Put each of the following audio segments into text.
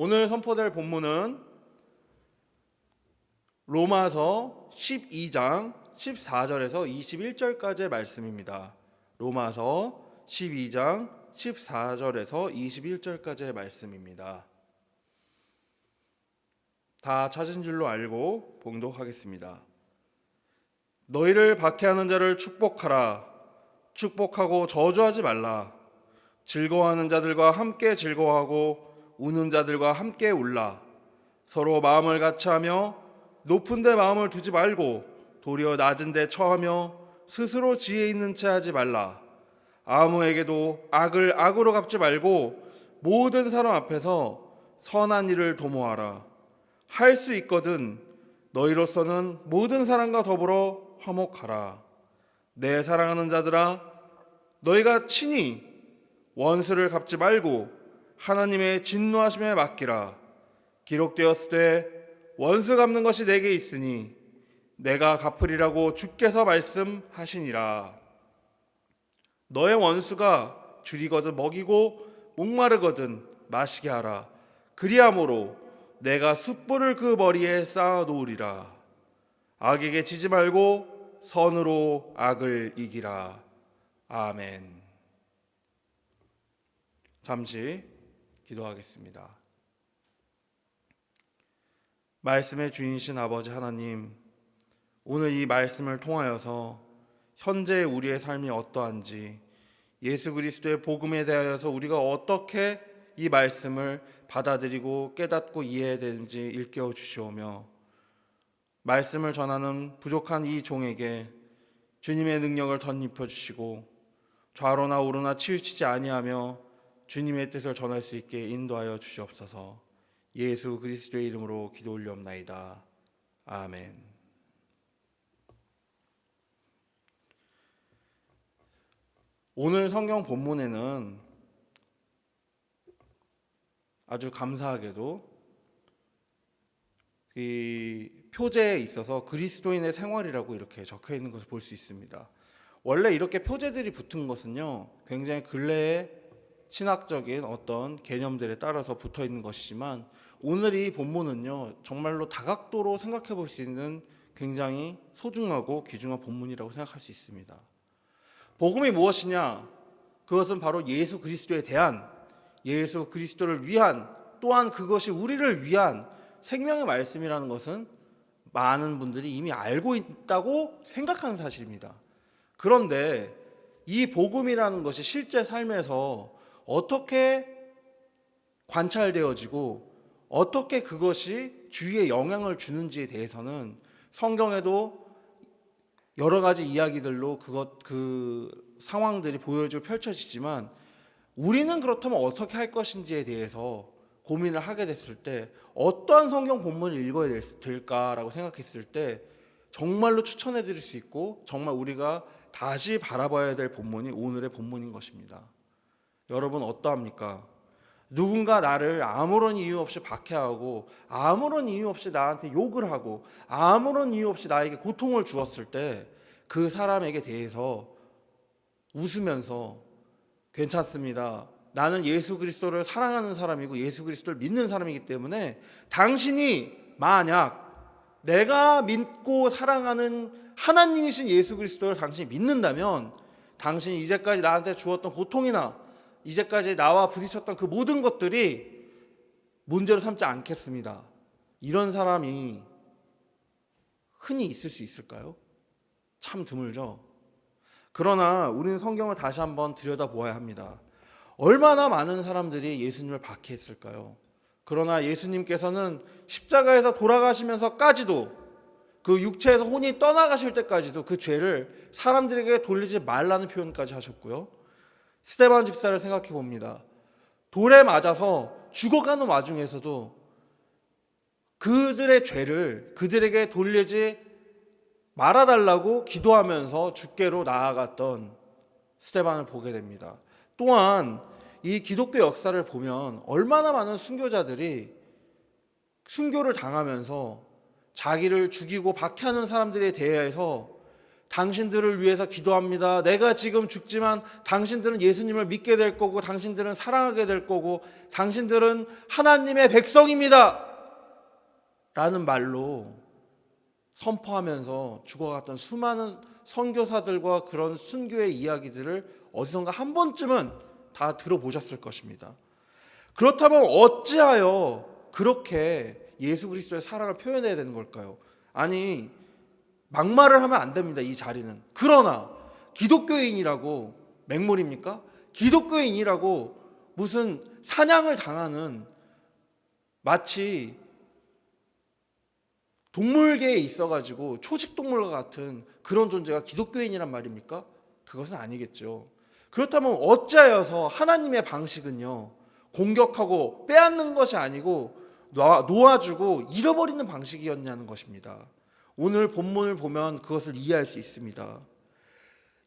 오늘 선포될 본문은 로마서 12장 14절에서 21절까지의 말씀입니다. 로마서 12장 14절에서 21절까지의 말씀입니다. 다 찾은 줄로 알고 봉독하겠습니다. 너희를 박해하는 자를 축복하라. 축복하고 저주하지 말라. 즐거워하는 자들과 함께 즐거워하고 우는 자들과 함께 울라. 서로 마음을 같이하며 높은 데 마음을 두지 말고 도리어 낮은 데 처하며 스스로 지혜 있는 채 하지 말라. 아무에게도 악을 악으로 갚지 말고 모든 사람 앞에서 선한 일을 도모하라. 할 수 있거든 너희로서는 모든 사람과 더불어 화목하라. 내 사랑하는 자들아, 너희가 친히 원수를 갚지 말고 하나님의 진노하심에 맡기라. 기록되었으되 원수 갚는 것이 내게 있으니 내가 갚으리라고 주께서 말씀하시니라. 너의 원수가 줄이거든 먹이고 목마르거든 마시게 하라. 그리함으로 내가 숯불을 그 머리에 쌓아 놓으리라. 악에게 지지 말고 선으로 악을 이기라. 아멘. 잠시 기도하겠습니다. 말씀의 주인이신 아버지 하나님, 오늘 이 말씀을 통하여서 현재 우리의 삶이 어떠한지, 예수 그리스도의 복음에 대하여서 우리가 어떻게 이 말씀을 받아들이고 깨닫고 이해해야 되는지 일깨워 주시오며, 말씀을 전하는 부족한 이 종에게 주님의 능력을 덧입혀 주시고 좌로나 우로나 치우치지 아니하며 주님의 뜻을 전할 수 있게 인도하여 주시옵소서. 예수 그리스도의 이름으로 기도 올리옵나이다. 아멘. 오늘 성경 본문에는 아주 감사하게도 이 표제에 있어서 그리스도인의 생활이라고 이렇게 적혀 있는 것을 볼 수 있습니다. 원래 이렇게 표제들이 붙은 것은요, 굉장히 근래에 신학적인 어떤 개념들에 따라서 붙어 있는 것이지만, 오늘 이 본문은요 정말로 다각도로 생각해 볼 수 있는 굉장히 소중하고 귀중한 본문이라고 생각할 수 있습니다. 복음이 무엇이냐? 그것은 바로 예수 그리스도에 대한, 예수 그리스도를 위한, 또한 그것이 우리를 위한 생명의 말씀이라는 것은 많은 분들이 이미 알고 있다고 생각하는 사실입니다. 그런데 이 복음이라는 것이 실제 삶에서 어떻게 관찰되어지고 어떻게 그것이 주위에 영향을 주는지에 대해서는 성경에도 여러 가지 이야기들로 그 상황들이 펼쳐지지만, 우리는 그렇다면 어떻게 할 것인지에 대해서 고민을 하게 됐을 때 어떠한 성경 본문을 읽어야 될까라고 생각했을 때 정말로 추천해 드릴 수 있고 정말 우리가 다시 바라봐야 될 본문이 오늘의 본문인 것입니다. 여러분 어떠합니까? 누군가 나를 아무런 이유 없이 박해하고 아무런 이유 없이 나한테 욕을 하고 아무런 이유 없이 나에게 고통을 주었을 때 그 사람에게 대해서 웃으면서 괜찮습니다. 나는 예수 그리스도를 사랑하는 사람이고 예수 그리스도를 믿는 사람이기 때문에 당신이 만약 내가 믿고 사랑하는 하나님이신 예수 그리스도를 당신이 믿는다면 당신이 이제까지 나한테 주었던 고통이나 이제까지 나와 부딪혔던 그 모든 것들이 문제로 삼지 않겠습니다. 이런 사람이 흔히 있을 수 있을까요? 참 드물죠. 그러나 우리는 성경을 다시 한번 들여다보아야 합니다. 얼마나 많은 사람들이 예수님을 박해했을까요? 그러나 예수님께서는 십자가에서 돌아가시면서까지도, 그 육체에서 혼이 떠나가실 때까지도 그 죄를 사람들에게 돌리지 말라는 표현까지 하셨고요. 스데반 집사를 생각해 봅니다. 돌에 맞아서 죽어가는 와중에서도 그들의 죄를 그들에게 돌리지 말아달라고 기도하면서 주께로 나아갔던 스데반을 보게 됩니다. 또한 이 기독교 역사를 보면 얼마나 많은 순교자들이 순교를 당하면서 자기를 죽이고 박해하는 사람들에 대해서 당신들을 위해서 기도합니다. 내가 지금 죽지만 당신들은 예수님을 믿게 될 거고, 당신들은 사랑하게 될 거고, 당신들은 하나님의 백성입니다 라는 말로 선포하면서 죽어갔던 수많은 선교사들과 그런 순교의 이야기들을 어디선가 한 번쯤은 다 들어보셨을 것입니다. 그렇다면 어찌하여 그렇게 예수 그리스도의 사랑을 표현해야 되는 걸까요? 아니, 막말을 하면 안 됩니다. 이 자리는. 그러나 기독교인이라고 맹물입니까? 기독교인이라고 무슨 사냥을 당하는, 마치 동물계에 있어가지고 초식동물과 같은 그런 존재가 기독교인이란 말입니까? 그것은 아니겠죠. 그렇다면 어찌하여서 하나님의 방식은요, 공격하고 빼앗는 것이 아니고 놓아주고 잃어버리는 방식이었냐는 것입니다. 오늘 본문을 보면 그것을 이해할 수 있습니다.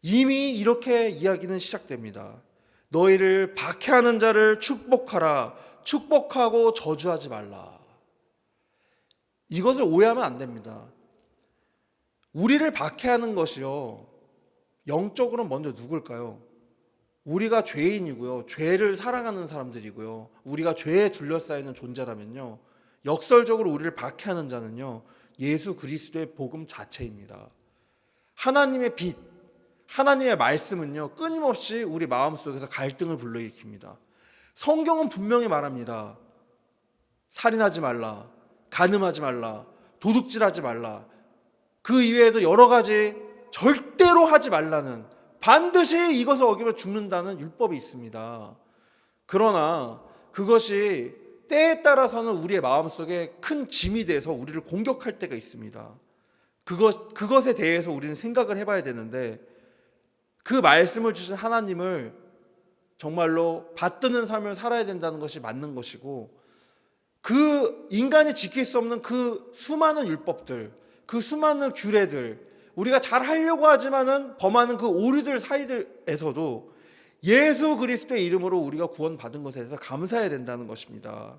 이미 이렇게 이야기는 시작됩니다. 너희를 박해하는 자를 축복하라. 축복하고 저주하지 말라. 이것을 오해하면 안 됩니다. 우리를 박해하는 것이요, 영적으로는 먼저 누굴까요? 우리가 죄인이고요, 죄를 사랑하는 사람들이고요, 우리가 죄에 둘러싸이는 존재라면요, 역설적으로 우리를 박해하는 자는요, 예수 그리스도의 복음 자체입니다. 하나님의 빛, 하나님의 말씀은요, 끊임없이 우리 마음속에서 갈등을 불러일으킵니다. 성경은 분명히 말합니다. 살인하지 말라, 간음하지 말라, 도둑질하지 말라, 그 이외에도 여러 가지 절대로 하지 말라는, 반드시 이것을 어기면 죽는다는 율법이 있습니다. 그러나 그것이 때에 따라서는 우리의 마음속에 큰 짐이 돼서 우리를 공격할 때가 있습니다. 그것에 대해서 우리는 생각을 해봐야 되는데, 그 말씀을 주신 하나님을 정말로 받드는 삶을 살아야 된다는 것이 맞는 것이고, 그 인간이 지킬 수 없는 그 수많은 율법들, 그 수많은 규례들, 우리가 잘 하려고 하지만은 범하는 그 오류들 사이들에서도 예수 그리스도의 이름으로 우리가 구원받은 것에 대해서 감사해야 된다는 것입니다.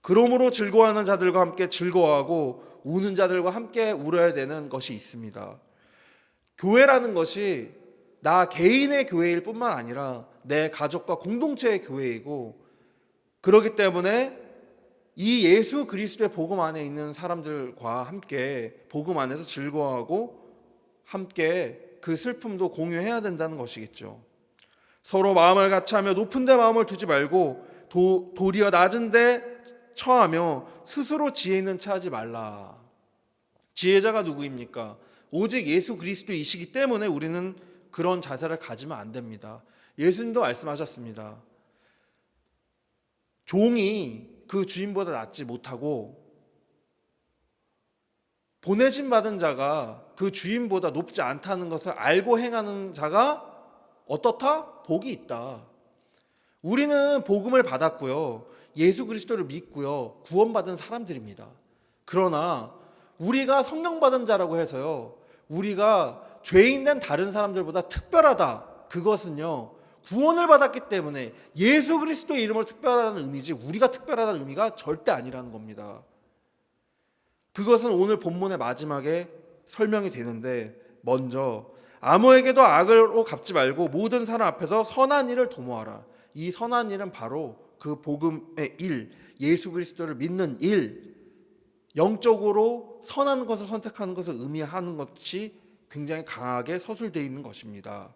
그러므로 즐거워하는 자들과 함께 즐거워하고 우는 자들과 함께 울어야 되는 것이 있습니다. 교회라는 것이 나 개인의 교회일 뿐만 아니라 내 가족과 공동체의 교회이고, 그렇기 때문에 이 예수 그리스도의 복음 안에 있는 사람들과 함께 복음 안에서 즐거워하고 함께 그 슬픔도 공유해야 된다는 것이겠죠. 서로 마음을 같이하며 높은 데 마음을 두지 말고 도리어 낮은 데 처하며 스스로 지혜 있는 차 하지 말라. 지혜자가 누구입니까? 오직 예수 그리스도이시기 때문에 우리는 그런 자세를 가지면 안 됩니다. 예수님도 말씀하셨습니다. 종이 그 주인보다 낫지 못하고 보내심 받은 자가 그 주인보다 높지 않다는 것을 알고 행하는 자가 어떻다? 복이 있다. 우리는 복음을 받았고요, 예수 그리스도를 믿고요, 구원받은 사람들입니다. 그러나 우리가 성령 받은 자라고 해서요, 우리가 죄인 된 다른 사람들보다 특별하다, 그것은요, 구원을 받았기 때문에 예수 그리스도의 이름으로 특별하다는 의미지, 우리가 특별하다는 의미가 절대 아니라는 겁니다. 그것은 오늘 본문의 마지막에 설명이 되는데, 먼저 아무에게도 악으로 갚지 말고 모든 사람 앞에서 선한 일을 도모하라. 이 선한 일은 바로 그 복음의 일, 예수 그리스도를 믿는 일, 영적으로 선한 것을 선택하는 것을 의미하는 것이 굉장히 강하게 서술되어 있는 것입니다.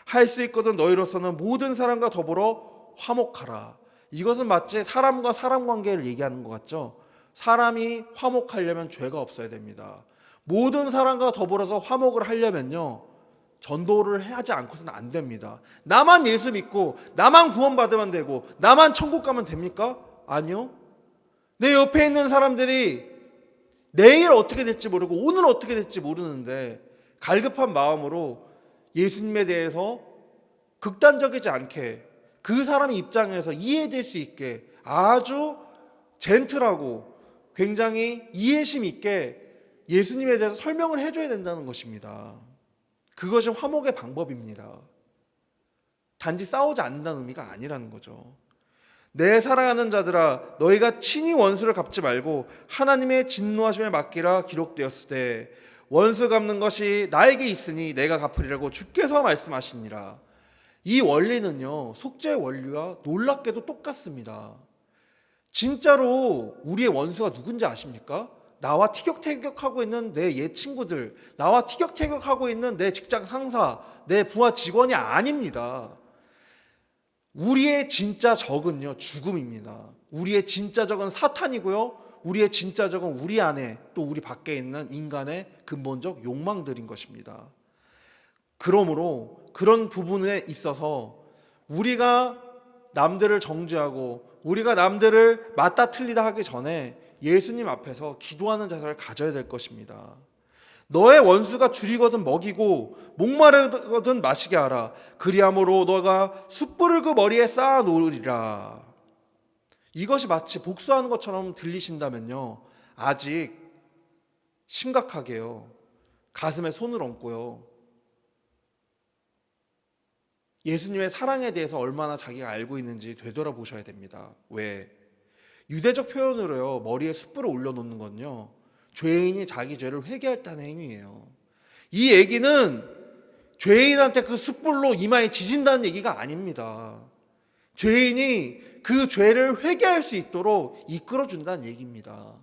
할 수 있거든 너희로서는 모든 사람과 더불어 화목하라. 이것은 마치 사람과 사람 관계를 얘기하는 것 같죠. 사람이 화목하려면 죄가 없어야 됩니다. 모든 사람과 더불어서 화목을 하려면요, 전도를 하지 않고서는 안 됩니다. 나만 예수 믿고 나만 구원받으면 되고 나만 천국 가면 됩니까? 아니요. 내 옆에 있는 사람들이 내일 어떻게 될지 모르고 오늘 어떻게 될지 모르는데 갈급한 마음으로 예수님에 대해서 극단적이지 않게 그 사람의 입장에서 이해될 수 있게 아주 젠틀하고 굉장히 이해심 있게 예수님에 대해서 설명을 해줘야 된다는 것입니다. 그것이 화목의 방법입니다. 단지 싸우지 않는다는 의미가 아니라는 거죠. 내 사랑하는 자들아, 너희가 친히 원수를 갚지 말고 하나님의 진노하심에 맡기라 기록되었을 때, 원수 갚는 것이 나에게 있으니 내가 갚으리라고 주께서 말씀하시니라. 이 원리는요, 속죄의 원리와 놀랍게도 똑같습니다. 진짜로 우리의 원수가 누군지 아십니까? 나와 티격태격하고 있는 내 옛 친구들, 나와 티격태격하고 있는 내 직장 상사, 내 부하 직원이 아닙니다. 우리의 진짜 적은요, 죽음입니다. 우리의 진짜 적은 사탄이고요, 우리의 진짜 적은 우리 안에 또 우리 밖에 있는 인간의 근본적 욕망들인 것입니다. 그러므로 그런 부분에 있어서 우리가 남들을 정죄하고 우리가 남들을 맞다 틀리다 하기 전에 예수님 앞에서 기도하는 자세를 가져야 될 것입니다. 너의 원수가 줄이거든 먹이고 목마르거든 마시게 하라. 그리함으로 너가 숯불을 그 머리에 쌓아 놓으리라. 이것이 마치 복수하는 것처럼 들리신다면요, 아직 심각하게요, 가슴에 손을 얹고요, 예수님의 사랑에 대해서 얼마나 자기가 알고 있는지 되돌아보셔야 됩니다. 왜? 유대적 표현으로요, 머리에 숯불을 올려놓는 건요, 죄인이 자기 죄를 회개했다는 행위예요. 이 얘기는 죄인한테 그 숯불로 이마에 지진다는 얘기가 아닙니다. 죄인이 그 죄를 회개할 수 있도록 이끌어준다는 얘기입니다.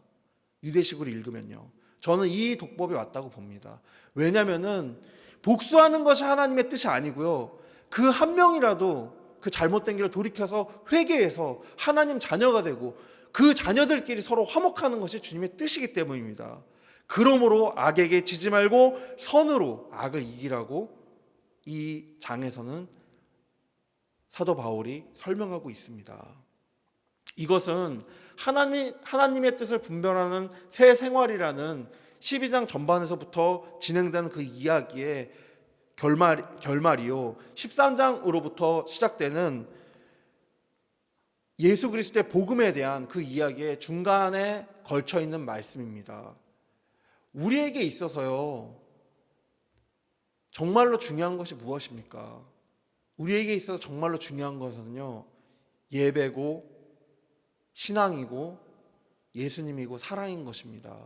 유대식으로 읽으면요, 저는 이 독법이 맞다고 봅니다. 왜냐하면 복수하는 것이 하나님의 뜻이 아니고요, 그 한 명이라도 그 잘못된 길을 돌이켜서 회개해서 하나님 자녀가 되고 그 자녀들끼리 서로 화목하는 것이 주님의 뜻이기 때문입니다. 그러므로 악에게 지지 말고 선으로 악을 이기라고 이 장에서는 사도 바울이 설명하고 있습니다. 이것은 하나님의 뜻을 분별하는 새 생활이라는 12장 전반에서부터 진행되는 그 이야기의 결말이요, 13장으로부터 시작되는 예수 그리스도의 복음에 대한 그 이야기의 중간에 걸쳐 있는 말씀입니다. 우리에게 있어서요, 정말로 중요한 것이 무엇입니까? 우리에게 있어서 정말로 중요한 것은요, 예배고 신앙이고 예수님이고 사랑인 것입니다.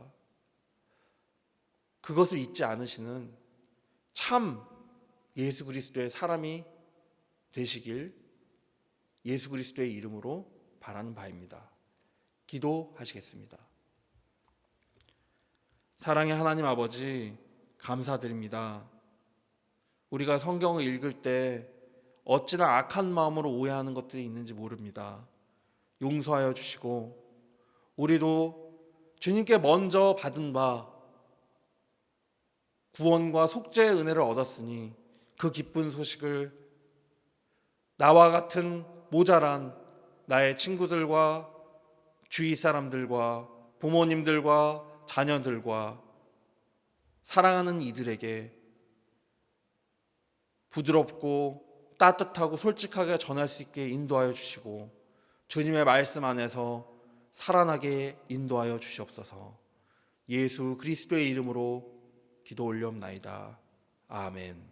그것을 잊지 않으시는 참 예수 그리스도의 사람이 되시길 예수 그리스도의 이름으로 바라는 바입니다. 기도하시겠습니다. 사랑의 하나님 아버지, 감사드립니다. 우리가 성경을 읽을 때 어찌나 악한 마음으로 오해하는 것들이 있는지 모릅니다. 용서하여 주시고 우리도 주님께 먼저 받은 바 구원과 속죄의 은혜를 얻었으니 그 기쁜 소식을 나와 같은 모자란 나의 친구들과 주위 사람들과 부모님들과 자녀들과 사랑하는 이들에게 부드럽고 따뜻하고 솔직하게 전할 수 있게 인도하여 주시고 주님의 말씀 안에서 살아나게 인도하여 주시옵소서. 예수 그리스도의 이름으로 기도 올려옵나이다. 아멘.